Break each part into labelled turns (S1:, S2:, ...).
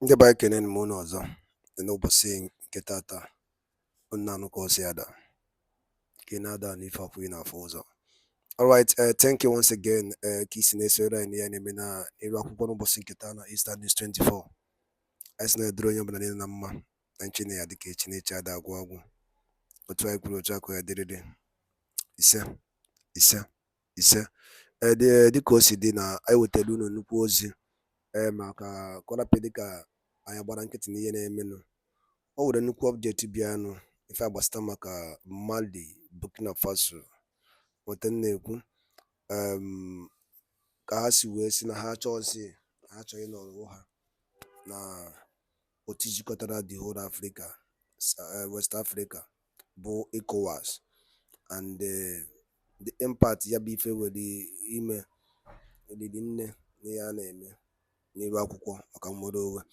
S1: Ndị be anyị kenenu m unu ọzọ n'ụbọchị nke taata. Unu na-anụ ka o si ada, ka ị na-ada n'ife akwụghị n'afọ ụzọ. Alright, thank you once again. Ka isi na-esore anyị ya na-eme na iru akwụkwọ n'ụbọchị nke taa na Eastern News 24. Anyị si na-edere onye ọbụla niile na mma na nchi na ya dịka echi na-echi ada agwụ agwụ. Otu anyị kwuru otu akụ ya dịrịrị. Ise ise ise. Dịka o si dị na anyị wetara unu nnukwu ozi maka kọrapị dịka anyị gbara nkịtị n'ihe na-emenụ. O nwere nnukwu ọbjekti bịanụ ife agbasịta maka Mali, Burkina Faso. Nweta na-ekwu ka ha si wee si na ha achọghị ịnọrọ ha na otu jikọtara the whole Africa, West Africa bụ ECOWAS, and the impact ya bụ ife nwere ime elili nne na ya na-eme n'iru akwụkwọ maka nnwere onwe.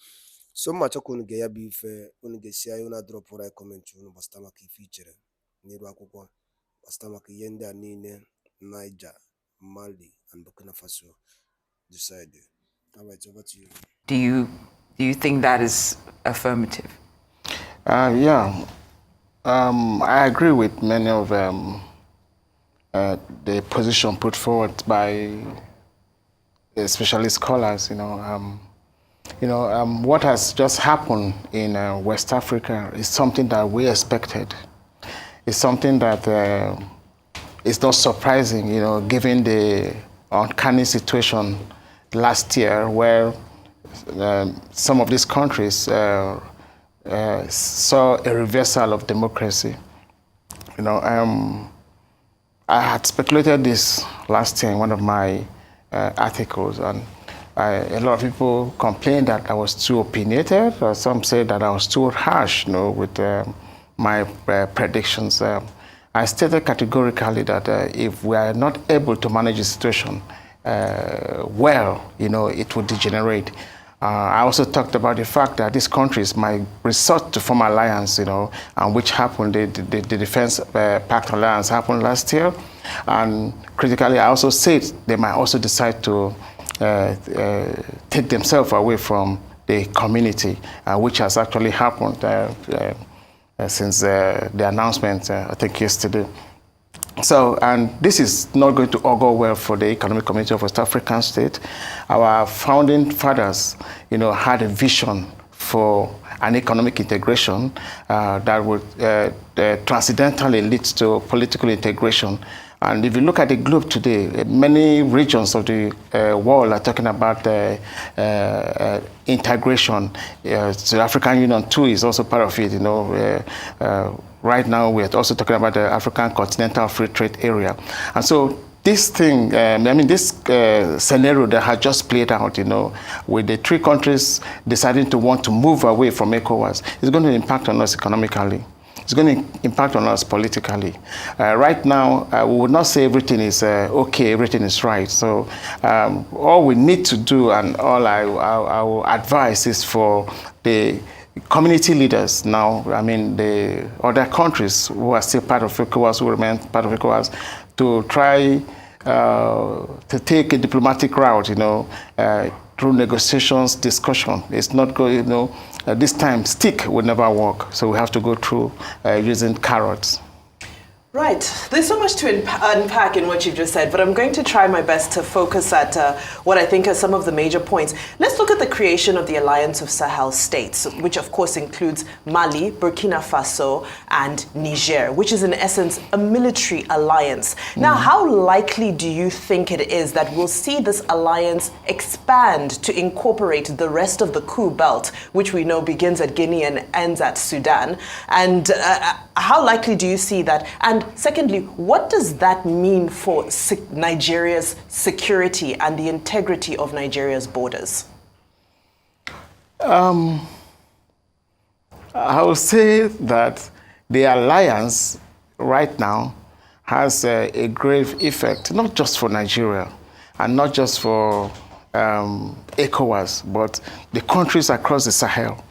S1: So mma chọka unu ga ya bụ ife unu ga-esi anyị unu adrọpụrụ anyị kọmentị unu gbasịta maka ife ichere n'iru akwụkwọ gbasịta maka ihe ndị a niile Niger, Mali and Burkina Faso decided. All right, over to you.
S2: Do you think that is affirmative?
S3: Yeah, I agree with many of the position put forward by especially scholars. What has just happened in West Africa is something that we expected. It's something that is not surprising, given the uncanny situation last year where some of these countries saw a reversal of democracy. I had speculated this last year in one of my articles, and a lot of people complained that I was too opinionated, or some said that I was too harsh, with my predictions. I stated categorically that if we are not able to manage the situation well, it would degenerate. I also talked about the fact that these countries might resort to form alliance, and which happened. The Defense Pact Alliance happened last year, and critically, I also said they might also decide to take themselves away from the community, which has actually happened since the announcement, I think, yesterday. So, and this is not going to augur well for the economic community of West African states. Our founding fathers, had a vision for an economic integration that would transcendentally lead to political integration. And if you look at the globe today, many regions of the world are talking about integration. The African Union too is also part of it. Right now, we're also talking about the African Continental Free Trade Area. And so this thing, this scenario that had just played out, with the three countries deciding to want to move away from ECOWAS, is going to impact on us economically. It's going to impact on us politically. Right now, we would not say everything is okay, everything is right. So all we need to do, and all I will advise, is for the community leaders now, the other countries who are still part of ECOWAS, who remain part of ECOWAS, to try to take a diplomatic route, through negotiations, discussion. It's not going, this time stick would never work. So we have to go through using carrots.
S4: Right. There's so much to unpack in what you've just said, but I'm going to try my best to focus at what I think are some of the major points. Let's look at the creation of the Alliance of Sahel States, which of course includes Mali, Burkina Faso, and Niger, which is in essence a military alliance. Now, how likely do you think it is that we'll see this alliance expand to incorporate the rest of the coup belt, which we know begins at Guinea and ends at Sudan? And how likely do you see that? And secondly, what does that mean for Nigeria's security and the integrity of Nigeria's borders?
S3: I would say that the alliance right now has a grave effect, not just for Nigeria and not just for ECOWAS, but the countries across the Sahel.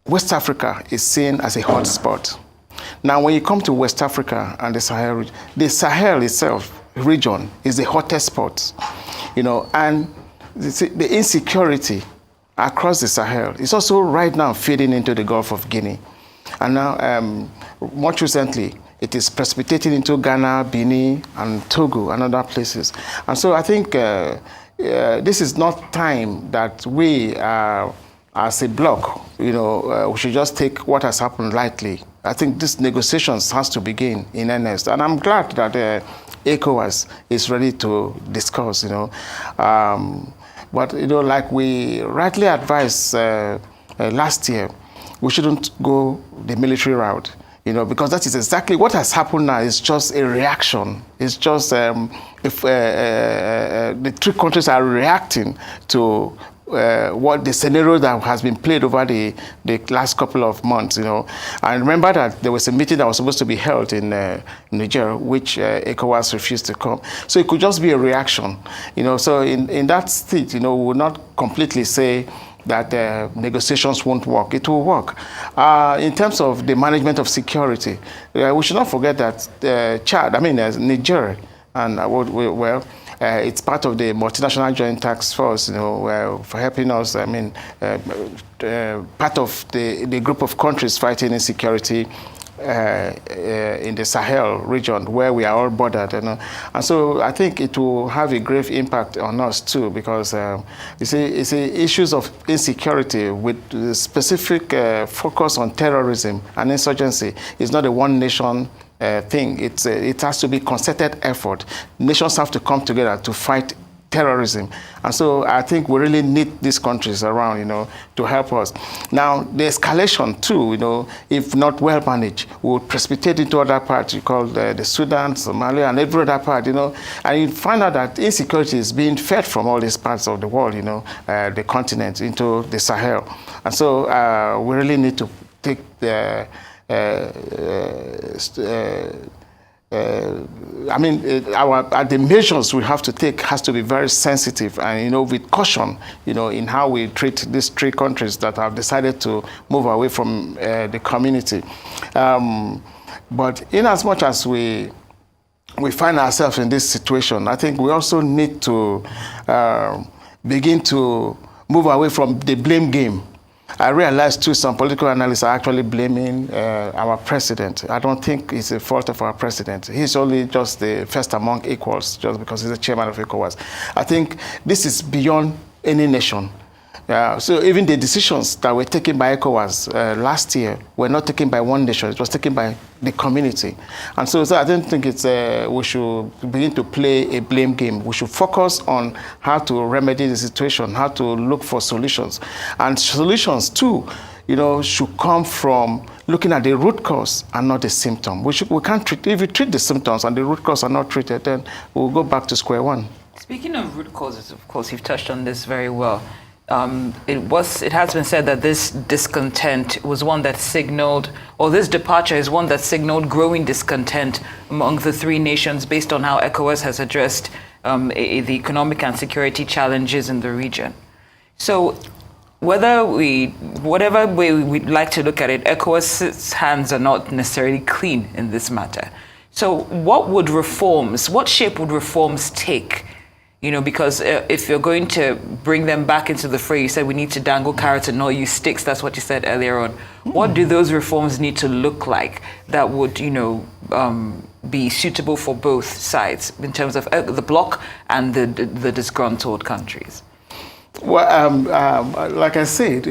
S3: West Africa is seen as a hot spot. Now, when you come to West Africa and the Sahel itself region is the hottest spot, and the insecurity across the Sahel. It's also right now feeding into the Gulf of Guinea. And now, much recently, it is precipitating into Ghana, Benin, and Togo, and other places. And so I think this is not time that we, as a bloc, we should just take what has happened lightly. I think this negotiations has to begin in earnest. And I'm glad that ECOWAS is ready to discuss, But, like we rightly advised last year, we shouldn't go the military route, because that is exactly what has happened now. It's just a reaction. It's just if the three countries are reacting to what the scenario that has been played over the last couple of months, And remember that there was a meeting that was supposed to be held in Niger, which ECOWAS refused to come. So it could just be a reaction, So in that state, we will not completely say that negotiations won't work. It will work. In terms of the management of security, we should not forget that Chad, Niger, and it's part of the multinational joint task force, for helping us. Part of the group of countries fighting insecurity in the Sahel region, where we are all bordered, and so I think it will have a grave impact on us too, because you see, issues of insecurity with the specific focus on terrorism and insurgency is not a one nation thing. It has to be concerted effort. Nations have to come together to fight terrorism, and so I think we really need these countries around, to help us. Now, the escalation too, if not well managed, will precipitate into other parts. You call the Sudan, Somalia, and every other part, and you find out that insecurity is being fed from all these parts of the world, the continent into the Sahel, and so we really need to take the the measures we have to take has to be very sensitive and, with caution, in how we treat these three countries that have decided to move away from the community. But in as much as we find ourselves in this situation, I think we also need to begin to move away from the blame game. I realized too, some political analysts are actually blaming our president. I don't think it's a fault of our president. He's only just the first among equals, just because he's the chairman of ECOWAS. I think this is beyond any nation. So even the decisions that were taken by ECOWAS last year were not taken by one nation. It was taken by the community. And so I don't think it's we should begin to play a blame game. We should focus on how to remedy the situation, how to look for solutions. And solutions too, should come from looking at the root cause and not the symptom. We can't treat, if we treat the symptoms and the root cause are not treated, then we'll go back to square one.
S2: Speaking of root causes, of course, you've touched on this very well. It has been said that this discontent was one that signaled, or this departure is one that signaled growing discontent among the three nations based on how ECOWAS has addressed the economic and security challenges in the region. So whatever way we'd like to look at it, ECOWAS's hands are not necessarily clean in this matter. So what shape would reforms take? Because if you're going to bring them back into the fray, you said we need to dangle carrots and not use sticks. That's what you said earlier on. What do those reforms need to look like that would, be suitable for both sides in terms of the bloc and the disgruntled countries?
S3: Well, like I said,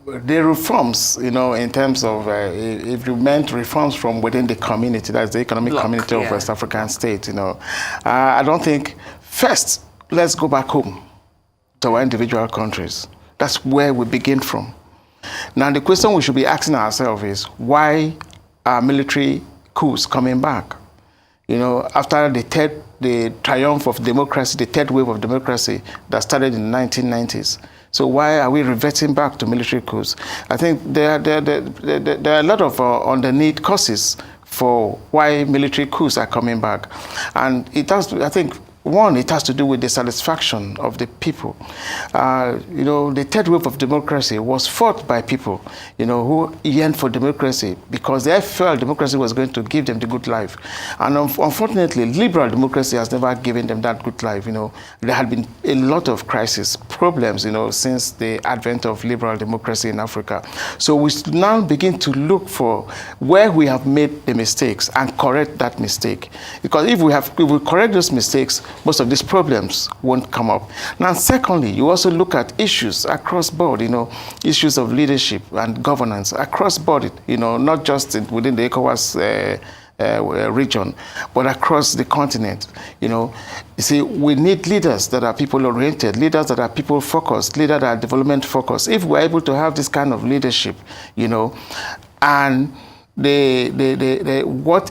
S3: the reforms, in terms of, if you meant reforms from within the community, that's the economic community of West African states, I don't think, first, let's go back home to our individual countries. That's where we begin from. Now, the question we should be asking ourselves is, why are military coups coming back? After the triumph of democracy, the third wave of democracy that started in the 1990s. So why are we reverting back to military coups? I think there are a lot of underneath causes for why military coups are coming back. And it has, I think, One, it has to do with the satisfaction of the people. The third wave of democracy was fought by people, who yearned for democracy because they felt democracy was going to give them the good life. And unfortunately, liberal democracy has never given them that good life. There had been a lot of crises, problems, since the advent of liberal democracy in Africa. So we now begin to look for where we have made the mistakes and correct that mistake. Because if we correct those mistakes, most of these problems won't come up. Now, secondly, you also look at issues across board, issues of leadership and governance across board, not just within the ECOWAS region, but across the continent. You see, we need leaders that are people-oriented, leaders that are people-focused, leaders that are development-focused. If we're able to have this kind of leadership, and what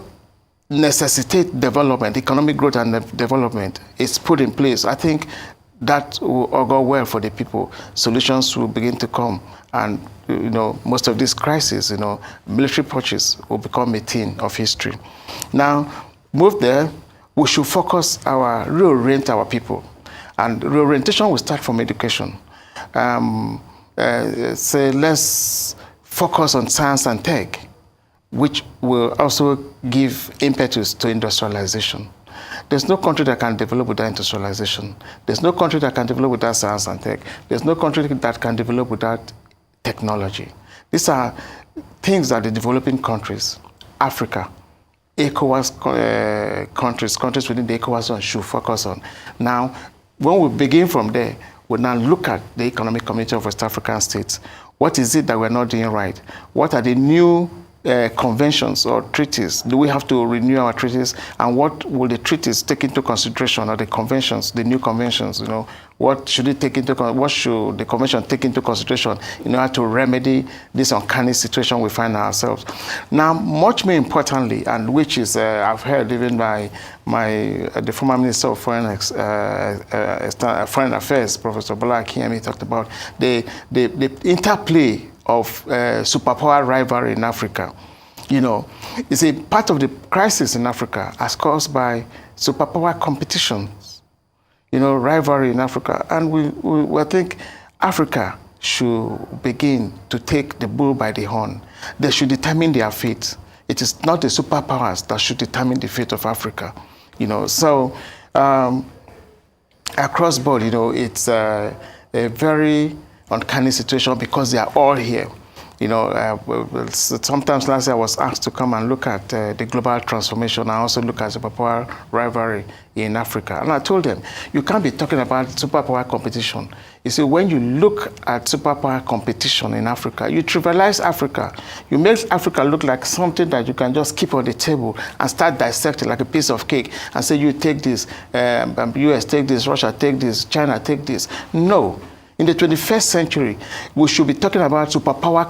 S3: necessitate development, economic growth and development is put in place, I think that will go well for the people. Solutions will begin to come, and most of these crises, military purchase will become a thing of history. Now, move there, we should reorient our people, and reorientation will start from education. Let's focus on science and tech, which will also give impetus to industrialization. There's no country that can develop without industrialization. There's no country that can develop without science and tech. There's no country that can develop without technology. These are things that the developing countries, Africa, ECOWAS countries within the ECOWAS zone should focus on. Now, when we begin from there, we now look at the Economic Community of West African States. What is it that we're not doing right? What are the new conventions or treaties? Do we have to renew our treaties? And what will the treaties take into consideration, or the conventions, the new conventions? What should the convention take into consideration in order to remedy this uncanny situation we find ourselves? Now, much more importantly, and which is I've heard even by the former Minister of Foreign Affairs, Professor Bola Akiyemi, talked about the interplay of superpower rivalry in Africa. It's a part of the crisis in Africa as caused by superpower competitions, rivalry in Africa. And we think Africa should begin to take the bull by the horn. They should determine their fate. It is not the superpowers that should determine the fate of Africa. So across board, it's a very uncanny situation because they are all here. Sometimes last year I was asked to come and look at the global transformation. I also look at superpower rivalry in Africa. And I told them, you can't be talking about superpower competition. You see, when you look at superpower competition in Africa, you trivialize Africa. You make Africa look like something that you can just keep on the table and start dissecting like a piece of cake and say, you take this, US take this, Russia take this, China take this. No. In the 21st century, we should be talking about superpower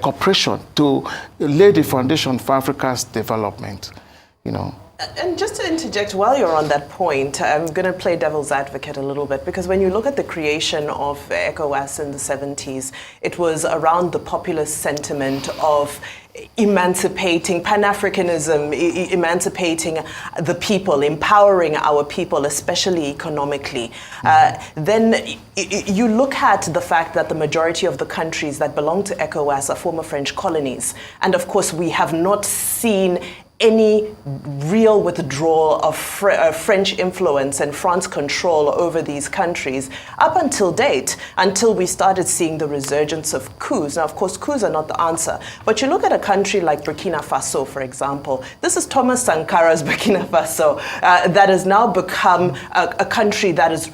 S3: cooperation to lay the foundation for Africa's development,
S4: And just to interject, while you're on that point, I'm going to play devil's advocate a little bit, because when you look at the creation of ECOWAS in the 70s, it was around the populist sentiment of emancipating Pan-Africanism, emancipating the people, empowering our people, especially economically. Then you look at the fact that the majority of the countries that belong to ECOWAS are former French colonies. And of course, we have not seen any real withdrawal of French influence and France control over these countries up until date, until we started seeing the resurgence of coups. Now, of course, coups are not the answer, but you look at a country like Burkina Faso, for example. This is Thomas Sankara's Burkina Faso that has now become a country that is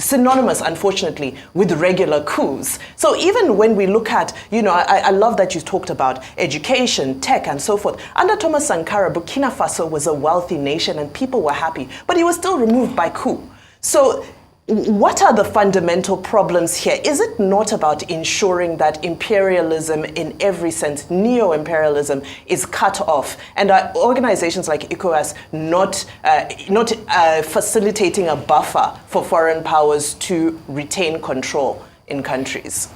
S4: synonymous, unfortunately, with regular coups. So even when we look at, I love that you talked about education, tech, and so forth. Under Thomas Sankara, Burkina Faso was a wealthy nation and people were happy, but he was still removed by coup. So what are the fundamental problems here? Is it not about ensuring that imperialism in every sense, neo-imperialism, is cut off? And are organizations like ECOWAS not facilitating a buffer for foreign powers to retain control in countries?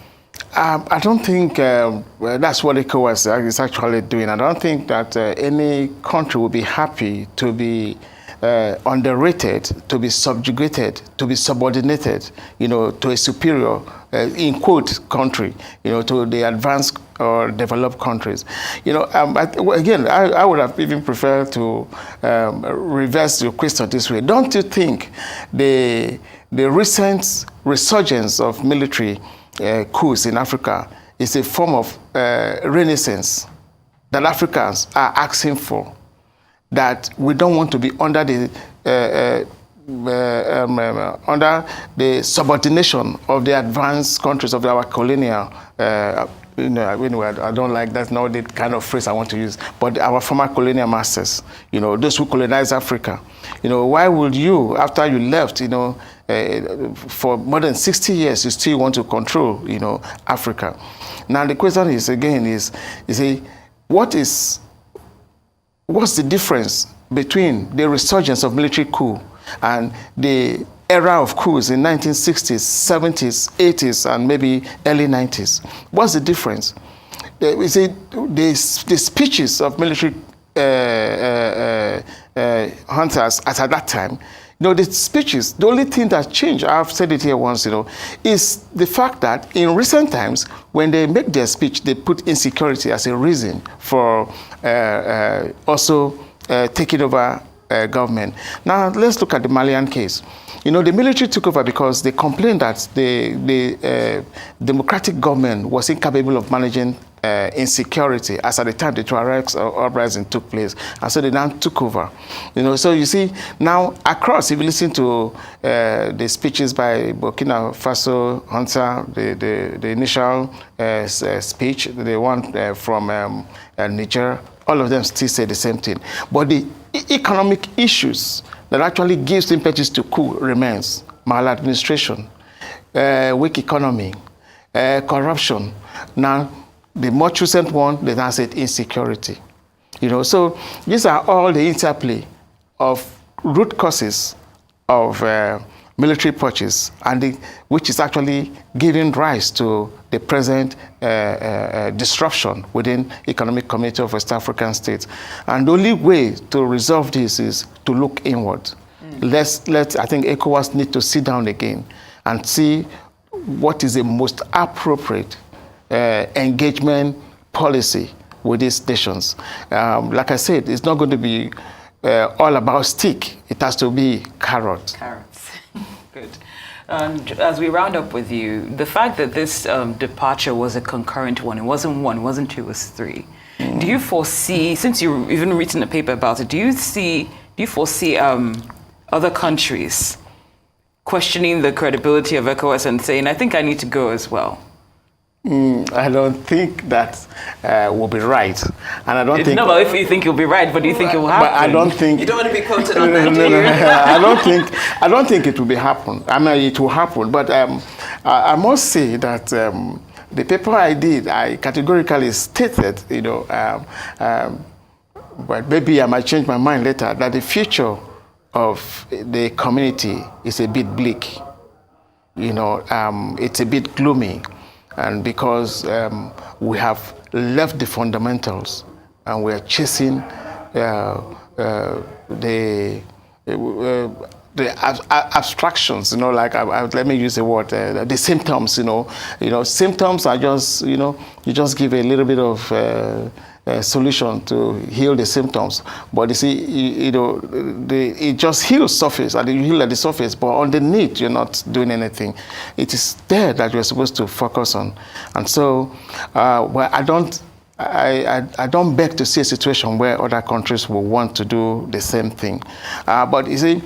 S3: I don't think that's what ECOWAS is actually doing. I don't think that any country will be happy to be underrated, to be subjugated, to be subordinated, to a superior, in quote, country, to the advanced or developed countries. I would have even preferred to reverse your question this way. Don't you think the recent resurgence of military coups in Africa is a form of renaissance that Africans are asking for? That we don't want to be under the subordination of the advanced countries of our colonial. I don't like, that's not the kind of phrase I want to use, but our former colonial masters, those who colonized Africa. Why would you, after you left, for more than 60 years, you still want to control, Africa? Now the question is, again, what's the difference between the resurgence of military coup and the era of coups in 1960s, 70s, 80s, and maybe early 90s? What's the difference? The speeches of military hunters at that time, the speeches, the only thing that changed, I've said it here once, is the fact that in recent times, when they make their speech, they put insecurity as a reason for also taking over government. Now, let's look at the Malian case. The military took over because they complained that the democratic government was incapable of managing insecurity, as at the time the Tuareg uprising took place, and so they now took over. So you see now across, if you listen to the speeches by Burkina Faso hunter, the initial speech, the one from Niger, all of them still say the same thing. But the economic issues that actually gives impetus to coup remains: maladministration, weak economy, corruption. Now, the most recent one, they now said insecurity. So these are all the interplay of root causes of military purchase, and which is actually giving rise to the present disruption within economic community of West African states. And the only way to resolve this is to look inward. I think ECOWAS need to sit down again and see what is the most appropriate engagement policy with these nations. Like I said, it's not going to be all about stick. It has to be carrot.
S2: Carrots. Good. As we round up with you, the fact that this departure was a concurrent one, it wasn't one, it wasn't two, it was three. Do you foresee, since you've even written a paper about it, do you foresee other countries questioning the credibility of ECOWAS and saying, I think I need to go as well?
S3: I don't think that will be right, and I don't think.
S2: No, but if you think you'll be right, but do you think it will happen?
S3: But I don't think.
S4: You don't want to be quoted on that, do you?
S3: I don't think it will be happen. I mean, it will happen, but I must say that the paper I did, I categorically stated, but maybe I might change my mind later, that the future of the community is a bit bleak. It's a bit gloomy. And because we have left the fundamentals and we're chasing the abstractions, let me use the word, the symptoms, symptoms are just, you just give a little bit of solution to heal the symptoms, but you see, it just heals surface, and you heal at the surface, but underneath you're not doing anything. It is there that you're supposed to focus on, and so, I don't beg to see a situation where other countries will want to do the same thing, but you see,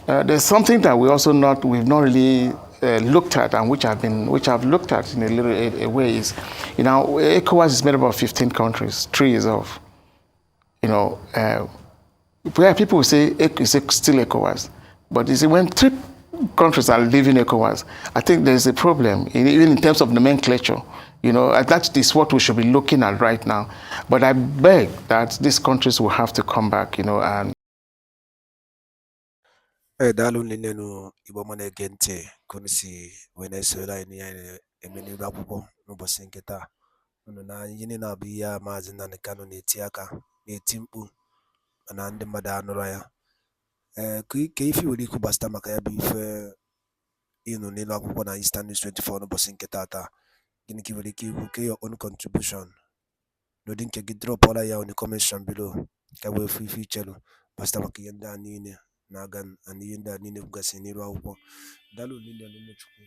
S3: there's something that we've not really looked at, and which I've looked at in a little way is, ECOWAS is made up of 15 countries, 3 is off. Where people will say it's still ECOWAS, but you see, when 3 countries are leaving ECOWAS, I think there's a problem, even in terms of nomenclature. That is what we should be looking at right now. But I beg that these countries will have to come back, and
S1: daalụ nne nụ Igbo ọma na-ege ntị ka unu si wee na-esoro anyị n'ihe eme n'iru akwụkwọ n'ụbọchị nke taa. Unu na ihe niile na-abụ ihe a Mazi Nnamdi Kanu na-eti aka na-eti mkpu mana ndị mmadụ anụrụ ya. ka ife nwere ikwu gbasịta maka ya bụ ife ịnụ n'elu akwụkwọ na Eastern News 24 n'ụbọchị nke tata, gịnị ka ị nwere ike ikwu, ke your own contribution n'ụdị nke gị, drọpụọla ya on the comment section below ka wee fụ ife ichelu gbasịta maka ihe ndị a niile na-aga na ihe ndị a niile bụgasị n'iru akwụkwọ. Daalụ niile n'ụmụchukwu.